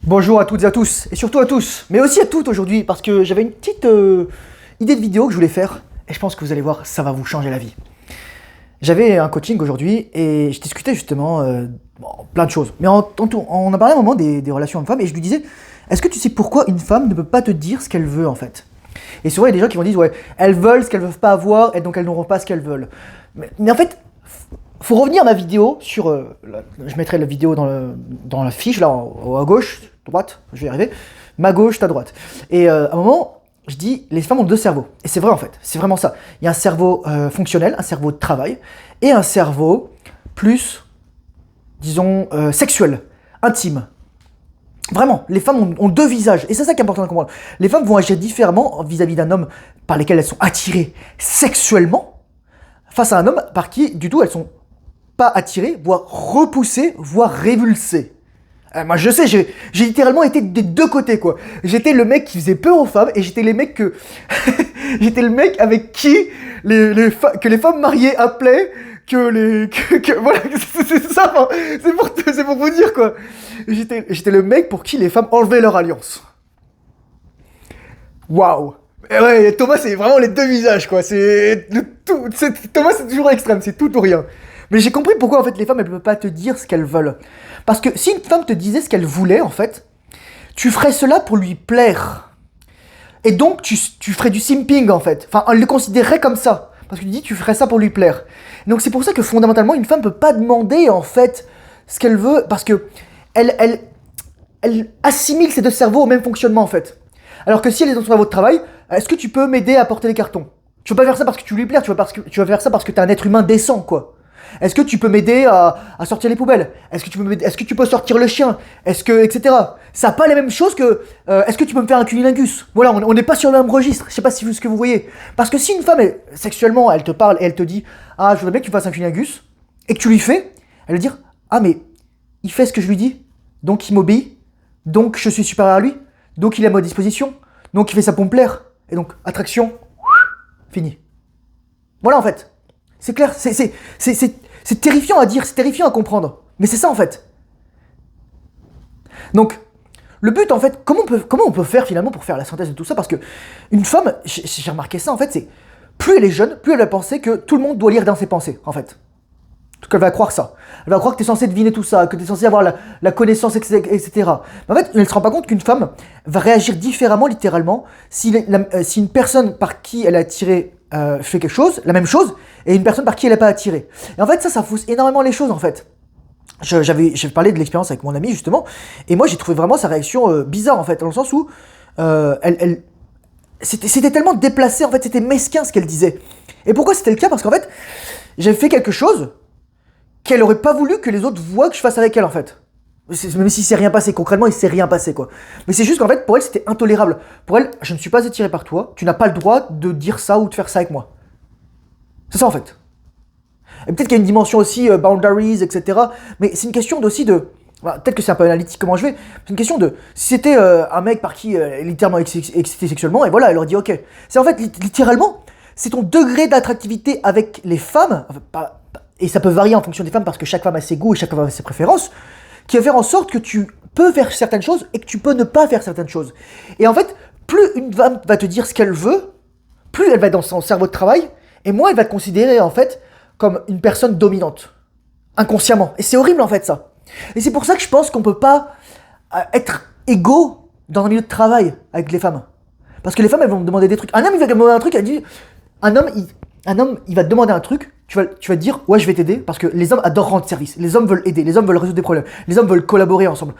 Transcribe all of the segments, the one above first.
Bonjour à toutes et à tous, et surtout à tous, mais aussi à toutes aujourd'hui, parce que j'avais une petite idée de vidéo que je voulais faire, et je pense que vous allez voir, ça va vous changer la vie. J'avais un coaching aujourd'hui, et je discutais justement plein de choses, mais on a parlé à un moment des relations hommes-femmes, et je lui disais, est-ce que tu sais pourquoi une femme ne peut pas te dire ce qu'elle veut en fait? Et souvent il y a des gens qui vont dire, ouais, elles veulent ce qu'elles ne veulent pas avoir, et donc elles n'auront pas ce qu'elles veulent. Mais en fait, faut revenir à ma vidéo sur. Je mettrai la vidéo dans la fiche, là, à gauche, droite, je vais y arriver. Ma gauche, ta droite. Et à un moment, je dis les femmes ont deux cerveaux. Et c'est vrai en fait, c'est vraiment ça. Il y a un cerveau fonctionnel, un cerveau de travail, et un cerveau plus, disons, sexuel, intime. Vraiment, les femmes ont deux visages, et c'est ça qui est important de comprendre. Les femmes vont agir différemment vis-à-vis d'un homme par lequel elles sont attirées sexuellement, face à un homme par qui, du tout, elles sont pas attiré, voire repoussé, voire révulsé. Moi je sais, j'ai littéralement été des deux côtés quoi. J'étais le mec qui faisait peur aux femmes et j'étais les mecs que... j'étais le mec avec qui que les femmes mariées appelaient que les... voilà, c'est ça, enfin, c'est pour vous dire quoi. J'étais le mec pour qui les femmes enlevaient leur alliance. Waouh. Ouais, Thomas c'est vraiment les deux visages quoi. Thomas c'est toujours extrême, c'est tout ou rien. Mais j'ai compris pourquoi en fait les femmes elles peuvent pas te dire ce qu'elles veulent. Parce que si une femme te disait ce qu'elle voulait en fait, tu ferais cela pour lui plaire. Et donc tu ferais du simping en fait. Enfin, elle le considérerait comme ça. Parce que tu dis tu ferais ça pour lui plaire. Donc c'est pour ça que fondamentalement une femme peut pas demander en fait ce qu'elle veut parce que elle assimile ses deux cerveaux au même fonctionnement en fait. Alors que si elle est dans son cerveau de travail, est-ce que tu peux m'aider à porter les cartons? Tu vas pas faire ça parce que tu lui plais, tu vas faire ça parce que t'es un être humain décent quoi. Est-ce que tu peux m'aider à sortir les poubelles? Est-ce que tu peux sortir le chien? Est-ce que, etc. Ça n'a pas les mêmes choses que, est-ce que tu peux me faire un cunilingus? Voilà, on n'est pas sur le même registre. Je sais pas si vous ce que vous voyez. Parce que si une femme, sexuellement, elle te parle et elle te dit, ah, je voudrais bien que tu fasses un cunilingus, et que tu lui fais, elle va dire, ah, mais il fait ce que je lui dis, donc il m'obéit, donc je suis supérieur à lui, donc il est à ma disposition, donc il fait ça pour me plaire, et donc attraction, fini. Voilà en fait. C'est clair, c'est terrifiant à dire, c'est terrifiant à comprendre. Mais c'est ça en fait. Donc, le but en fait, comment on peut faire finalement pour faire la synthèse de tout ça? Parce que une femme, j'ai remarqué ça en fait, c'est plus elle est jeune, plus elle va penser que tout le monde doit lire dans ses pensées en fait. En tout cas, elle va croire ça. Elle va croire que tu es censé deviner tout ça, que tu es censé avoir la connaissance, etc. Mais en fait, elle ne se rend pas compte qu'une femme va réagir différemment, littéralement, si une personne par qui elle est attirée fait quelque chose, la même chose, et une personne par qui elle n'est pas attirée. Et en fait, ça fausse énormément les choses, en fait. J'ai parlé de l'expérience avec mon ami, justement, et moi, j'ai trouvé vraiment sa réaction bizarre, en fait, dans le sens où c'était tellement déplacé, en fait, c'était mesquin ce qu'elle disait. Et pourquoi c'était le cas? Parce qu'en fait, j'avais fait quelque chose qu'elle aurait pas voulu que les autres voient que je fasse avec elle en fait. Même si c'est rien passé, concrètement il s'est rien passé quoi. Mais c'est juste qu'en fait pour elle c'était intolérable. Pour elle, je ne suis pas attiré par toi, tu n'as pas le droit de dire ça ou de faire ça avec moi. C'est ça en fait. Et peut-être qu'il y a une dimension aussi boundaries, etc. Mais c'est une question aussi de... Voilà, peut-être que c'est un peu analytique comment je vais. C'est une question de... Si c'était un mec par qui elle est littéralement excité sexuellement, et voilà, elle leur dit ok. C'est en fait littéralement, c'est ton degré d'attractivité avec les femmes, enfin, et ça peut varier en fonction des femmes parce que chaque femme a ses goûts et chaque femme a ses préférences, qui va faire en sorte que tu peux faire certaines choses et que tu peux ne pas faire certaines choses. Et en fait, plus une femme va te dire ce qu'elle veut, plus elle va être dans son cerveau de travail, et moins elle va te considérer en fait comme une personne dominante, inconsciemment. Et c'est horrible en fait ça. Et c'est pour ça que je pense qu'on peut pas être égaux dans un milieu de travail avec les femmes. Parce que les femmes elles vont me demander des trucs. Un homme il va me demander un truc, elle dit... Un homme, il va te demander un truc, tu vas te dire, ouais, je vais t'aider, parce que les hommes adorent rendre service, les hommes veulent aider, les hommes veulent résoudre des problèmes, les hommes veulent collaborer ensemble.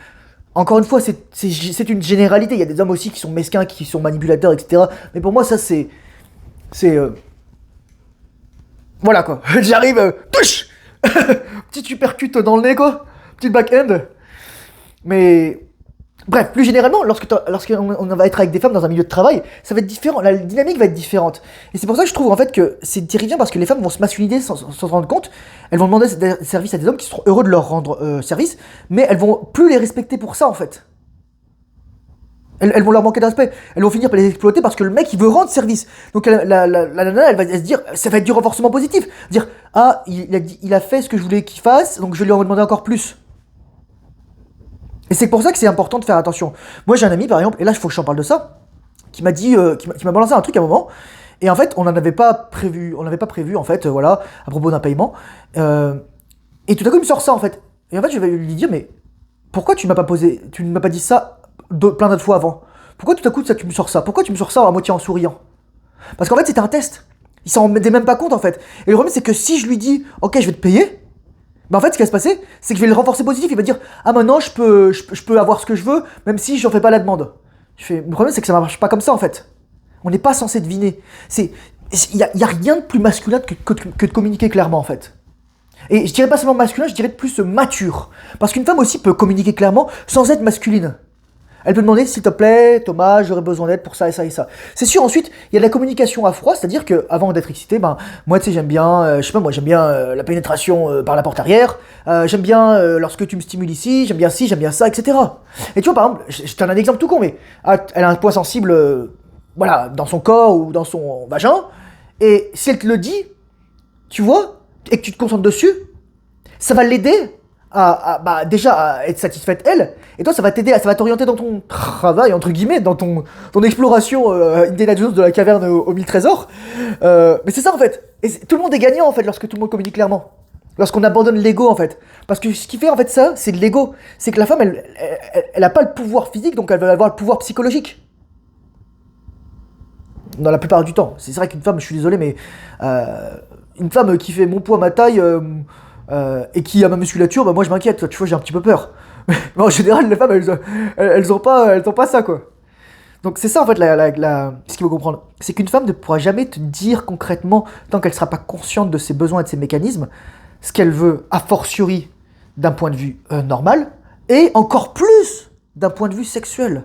Encore une fois, c'est une généralité, il y a des hommes aussi qui sont mesquins, qui sont manipulateurs, etc. Mais pour moi, ça, voilà, quoi. J'arrive, touche. Petit uppercut dans le nez, quoi. Petit back-end. Mais... Bref, plus généralement, lorsqu'on va être avec des femmes dans un milieu de travail, ça va être différent, la dynamique va être différente. Et c'est pour ça que je trouve en fait que c'est terrifiant parce que les femmes vont se masculiniser sans se rendre compte, elles vont demander des services à des hommes qui seront heureux de leur rendre service, mais elles vont plus les respecter pour ça en fait. Elles vont leur manquer d'aspect, elles vont finir par les exploiter parce que le mec il veut rendre service. Donc la nana elle va se dire, ça va être du renforcement positif, dire ah il a fait ce que je voulais qu'il fasse, donc je vais lui en demander encore plus. Et c'est pour ça que c'est important de faire attention. Moi j'ai un ami par exemple, et là il faut que j'en parle de ça, qui m'a dit, qui m'a balancé un truc à un moment, et en fait on n'avait pas prévu en fait, voilà, à propos d'un paiement, et tout à coup il me sort ça en fait. Et en fait je vais lui dire, mais pourquoi tu ne m'as pas dit ça plein d'autres fois avant? Pourquoi tout à coup ça, tu me sors ça? Pourquoi tu me sors ça à moitié en souriant? Parce qu'en fait c'était un test. Il s'en rendait même pas compte en fait. Et le problème c'est que si je lui dis, ok je vais te payer, bah en fait, ce qui va se passer, c'est que je vais le renforcer positif. Il va dire, ah maintenant je peux avoir ce que je veux, même si j'en fais pas la demande. Le problème, c'est que ça marche pas comme ça en fait. On n'est pas censé deviner. Y a rien de plus masculin que de communiquer clairement en fait. Et je dirais pas seulement masculin, je dirais plus mature. Parce qu'une femme aussi peut communiquer clairement sans être masculine. Elle peut demander, s'il te plaît, Thomas, j'aurais besoin d'aide pour ça et ça et ça. C'est sûr, ensuite, il y a de la communication à froid, c'est-à-dire que avant d'être excité, ben, moi, tu sais, j'aime bien, je sais pas, moi, j'aime bien la pénétration par la porte arrière, j'aime bien lorsque tu me stimules ici, j'aime bien ci, j'aime bien ça, etc. Et tu vois, par exemple, je te donne un exemple tout con, mais elle a un point sensible, voilà, dans son corps ou dans son vagin, et si elle te le dit, tu vois, et que tu te concentres dessus, ça va l'aider bah, déjà à être satisfaite elle, et toi ça va t'aider, ça va t'orienter dans ton travail, entre guillemets, dans ton exploration Indiana Jones de la caverne aux 1000 trésors. Mais c'est ça en fait, et tout le monde est gagnant en fait lorsque tout le monde communique clairement. Lorsqu'on abandonne l'ego en fait. Parce que ce qui fait en fait ça, c'est de l'ego. C'est que la femme, elle a pas le pouvoir physique, donc elle va avoir le pouvoir psychologique. Dans la plupart du temps. C'est vrai qu'une femme, je suis désolé, mais une femme qui fait mon poids, ma taille, et qui a ma musculature, bah moi je m'inquiète, tu vois, j'ai un petit peu peur. Mais en général, les femmes, elles ont pas ça, quoi. Donc c'est ça en fait, ce qu'il faut comprendre. C'est qu'une femme ne pourra jamais te dire concrètement, tant qu'elle ne sera pas consciente de ses besoins et de ses mécanismes, ce qu'elle veut, a fortiori, d'un point de vue normal, et encore plus d'un point de vue sexuel.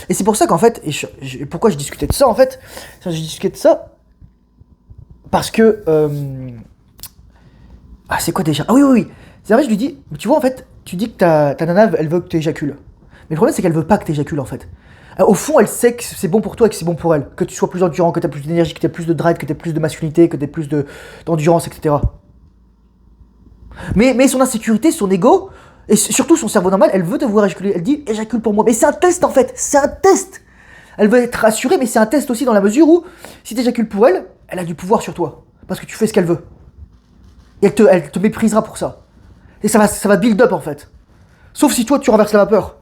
Et c'est pour ça qu'en fait, pourquoi je discutais de ça en fait, je discutais de ça parce que... ah c'est quoi déjà? Ah oui oui oui. C'est vrai, je lui dis, tu vois en fait, tu dis que ta nana elle veut que tu éjacules. Mais le problème c'est qu'elle veut pas que tu éjacules en fait. Au fond, elle sait que c'est bon pour toi et que c'est bon pour elle. Que tu sois plus endurant, que tu aies plus d'énergie, que tu aies plus de drive, que tu aies plus de masculinité, que tu aies plus d'endurance, etc. Mais son insécurité, son ego, et surtout son cerveau normal, elle veut te voir éjaculer. Elle dit éjacule pour moi. Mais c'est un test en fait, c'est un test. Elle veut être rassurée, mais c'est un test aussi dans la mesure où, si tu éjacules pour elle, elle a du pouvoir sur toi. Parce que tu fais ce qu'elle veut. Et elle te méprisera pour ça. Et ça va build up en fait. Sauf si toi tu renverses la vapeur.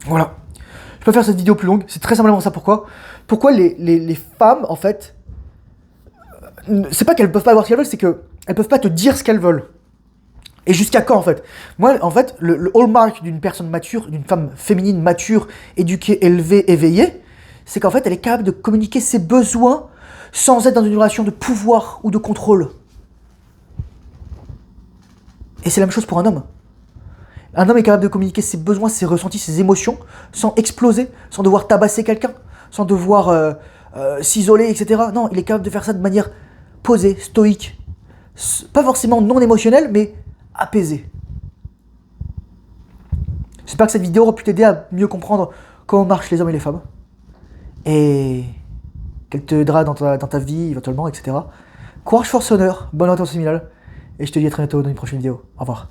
Voilà. Je peux faire cette vidéo plus longue, c'est très simplement ça. Pourquoi les femmes, en fait, c'est pas qu'elles peuvent pas avoir ce qu'elles veulent, c'est qu'elles peuvent pas te dire ce qu'elles veulent. Et jusqu'à quand, en fait? Moi, en fait, le hallmark d'une personne mature, d'une femme féminine mature, éduquée, élevée, éveillée, c'est qu'en fait, elle est capable de communiquer ses besoins sans être dans une relation de pouvoir ou de contrôle. Et c'est la même chose pour un homme. Un homme est capable de communiquer ses besoins, ses ressentis, ses émotions, sans exploser, sans devoir tabasser quelqu'un, sans devoir s'isoler, etc. Non, il est capable de faire ça de manière posée, stoïque. Pas forcément non émotionnelle, mais apaisée. J'espère que cette vidéo aura pu t'aider à mieux comprendre comment marchent les hommes et les femmes. Et qu'elle te aidera dans ta vie, éventuellement, etc. Courage, force, honneur, bonne orientation séminale. Et je te dis à très bientôt dans une prochaine vidéo. Au revoir.